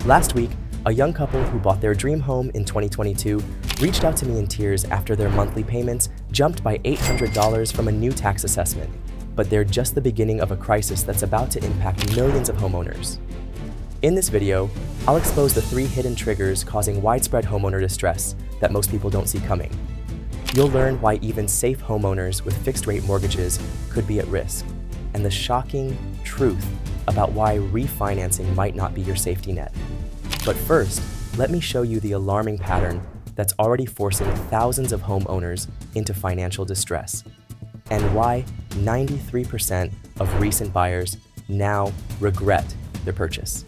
Last week, a young couple who bought their dream home in 2022 reached out to me in tears after their monthly payments jumped by $800 from a new tax assessment. But they're just the beginning of a crisis that's about to impact millions of homeowners. In this video, I'll expose the 3 hidden triggers causing widespread homeowner distress that most people don't see coming. You'll learn why even safe homeowners with fixed-rate mortgages could be at risk, and the shocking truth about why refinancing might not be your safety net. But first, let me show you the alarming pattern that's already forcing thousands of homeowners into financial distress, and why 93% of recent buyers now regret their purchase.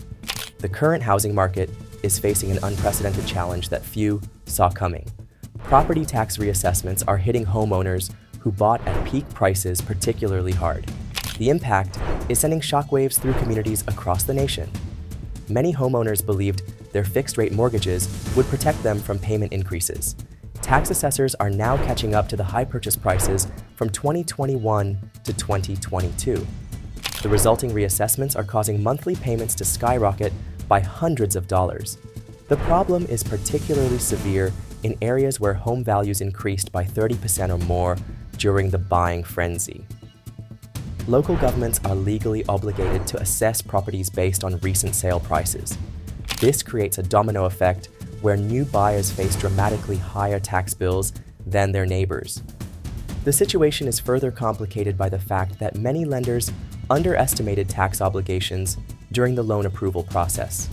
The current housing market is facing an unprecedented challenge that few saw coming. Property tax reassessments are hitting homeowners who bought at peak prices particularly hard. The impact is sending shockwaves through communities across the nation. Many homeowners believed their fixed-rate mortgages would protect them from payment increases. Tax assessors are now catching up to the high purchase prices from 2021 to 2022. The resulting reassessments are causing monthly payments to skyrocket by hundreds of dollars. The problem is particularly severe in areas where home values increased by 30% or more during the buying frenzy. Local governments are legally obligated to assess properties based on recent sale prices. This creates a domino effect where new buyers face dramatically higher tax bills than their neighbors. The situation is further complicated by the fact that many lenders underestimated tax obligations during the loan approval process.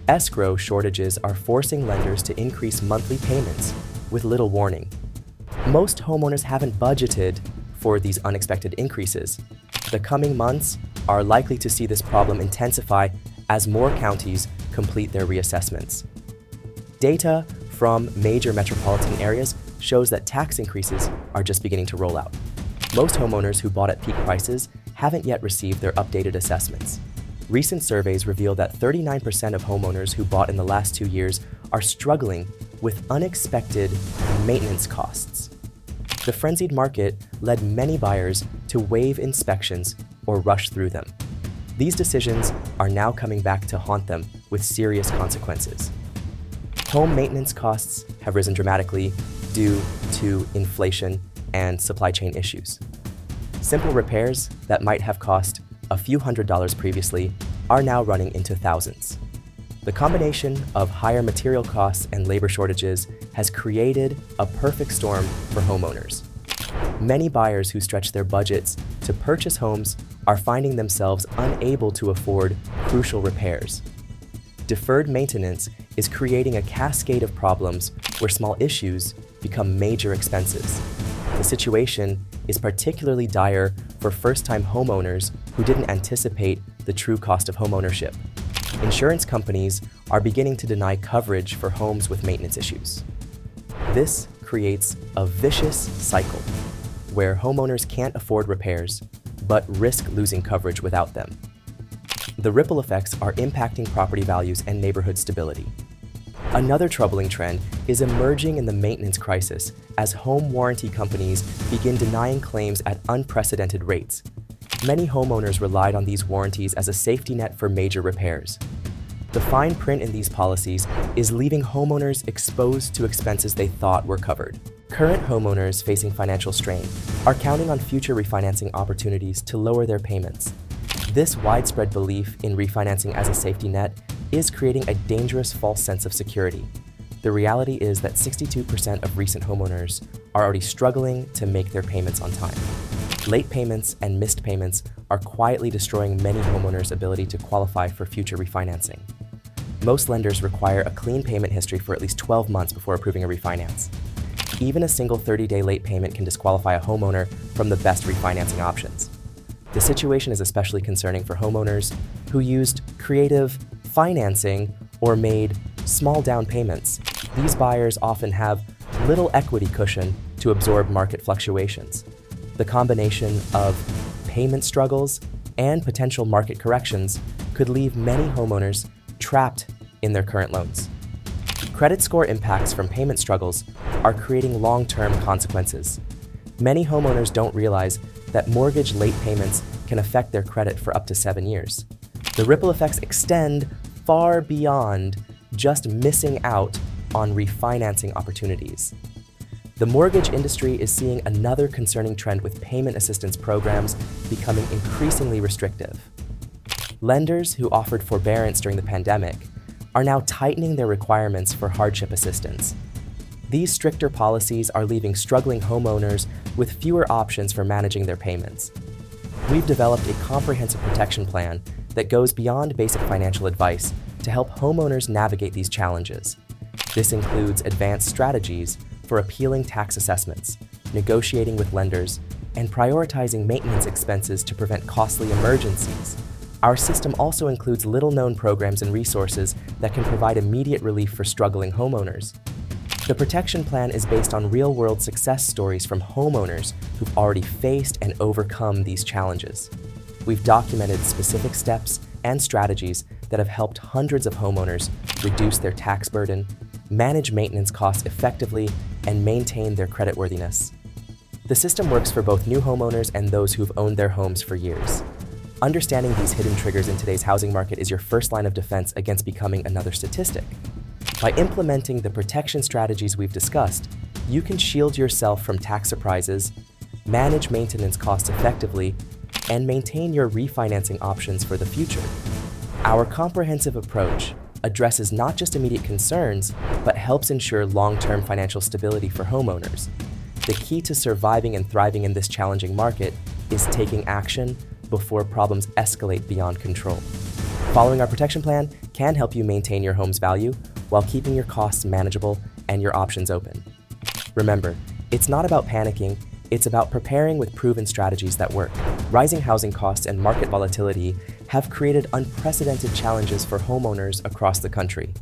Escrow shortages are forcing lenders to increase monthly payments with little warning. Most homeowners haven't budgeted for these unexpected increases. The coming months are likely to see this problem intensify as more counties complete their reassessments. Data from major metropolitan areas shows that tax increases are just beginning to roll out. Most homeowners who bought at peak prices haven't yet received their updated assessments. Recent surveys reveal that 39% of homeowners who bought in the last 2 years are struggling with unexpected maintenance costs. The frenzied market led many buyers to waive inspections or rush through them. These decisions are now coming back to haunt them with serious consequences. Home maintenance costs have risen dramatically due to inflation and supply chain issues. Simple repairs that might have cost a few $100s previously are now running into thousands. The combination of higher material costs and labor shortages has created a perfect storm for homeowners. Many buyers who stretch their budgets to purchase homes are finding themselves unable to afford crucial repairs. Deferred maintenance is creating a cascade of problems where small issues become major expenses. The situation is particularly dire for first-time homeowners who didn't anticipate the true cost of homeownership. Insurance companies are beginning to deny coverage for homes with maintenance issues. This creates a vicious cycle where homeowners can't afford repairs but risk losing coverage without them. The ripple effects are impacting property values and neighborhood stability. Another troubling trend is emerging in the maintenance crisis as home warranty companies begin denying claims at unprecedented rates. Many homeowners relied on these warranties as a safety net for major repairs. The fine print in these policies is leaving homeowners exposed to expenses they thought were covered. Current homeowners facing financial strain are counting on future refinancing opportunities to lower their payments. This widespread belief in refinancing as a safety net is creating a dangerous false sense of security. The reality is that 62% of recent homeowners are already struggling to make their payments on time. Late payments and missed payments are quietly destroying many homeowners' ability to qualify for future refinancing. Most lenders require a clean payment history for at least 12 months before approving a refinance. Even a single 30-day late payment can disqualify a homeowner from the best refinancing options. The situation is especially concerning for homeowners who used creative financing or made small down payments. These buyers often have little equity cushion to absorb market fluctuations. The combination of payment struggles and potential market corrections could leave many homeowners trapped in their current loans. Credit score impacts from payment struggles are creating long-term consequences. Many homeowners don't realize that mortgage late payments can affect their credit for up to 7 years. The ripple effects extend far beyond just missing out on refinancing opportunities. The mortgage industry is seeing another concerning trend with payment assistance programs becoming increasingly restrictive. Lenders who offered forbearance during the pandemic are now tightening their requirements for hardship assistance. These stricter policies are leaving struggling homeowners with fewer options for managing their payments. We've developed a comprehensive protection plan that goes beyond basic financial advice to help homeowners navigate these challenges. This includes advanced strategies for appealing tax assessments, negotiating with lenders, and prioritizing maintenance expenses to prevent costly emergencies. Our system also includes little-known programs and resources that can provide immediate relief for struggling homeowners. The protection plan is based on real-world success stories from homeowners who've already faced and overcome these challenges. We've documented specific steps and strategies that have helped hundreds of homeowners reduce their tax burden, manage maintenance costs effectively, and maintain their creditworthiness. The system works for both new homeowners and those who've owned their homes for years. Understanding these hidden triggers in today's housing market is your first line of defense against becoming another statistic. By implementing the protection strategies we've discussed, you can shield yourself from tax surprises, manage maintenance costs effectively, and maintain your refinancing options for the future. Our comprehensive approach addresses not just immediate concerns, but helps ensure long-term financial stability for homeowners. The key to surviving and thriving in this challenging market is taking action before problems escalate beyond control. Following our protection plan can help you maintain your home's value while keeping your costs manageable and your options open. Remember, it's not about panicking, it's about preparing with proven strategies that work. Rising housing costs and market volatility have created unprecedented challenges for homeowners across the country.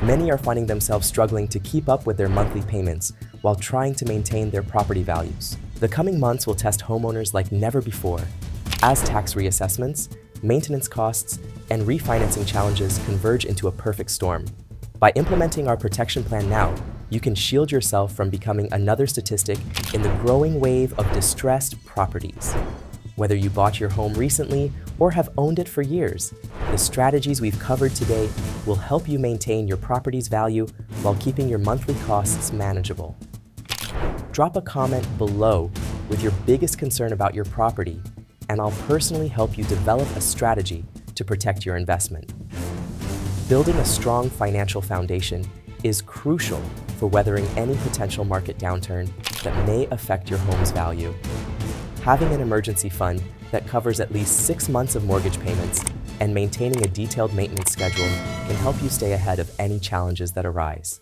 Many are finding themselves struggling to keep up with their monthly payments while trying to maintain their property values. The coming months will test homeowners like never before, as tax reassessments, maintenance costs, and refinancing challenges converge into a perfect storm. By implementing our protection plan now, you can shield yourself from becoming another statistic in the growing wave of distressed properties. Whether you bought your home recently or have owned it for years, the strategies we've covered today will help you maintain your property's value while keeping your monthly costs manageable. Drop a comment below with your biggest concern about your property, and I'll personally help you develop a strategy to protect your investment. Building a strong financial foundation is crucial for weathering any potential market downturn that may affect your home's value. Having an emergency fund that covers at least 6 months of mortgage payments and maintaining a detailed maintenance schedule can help you stay ahead of any challenges that arise.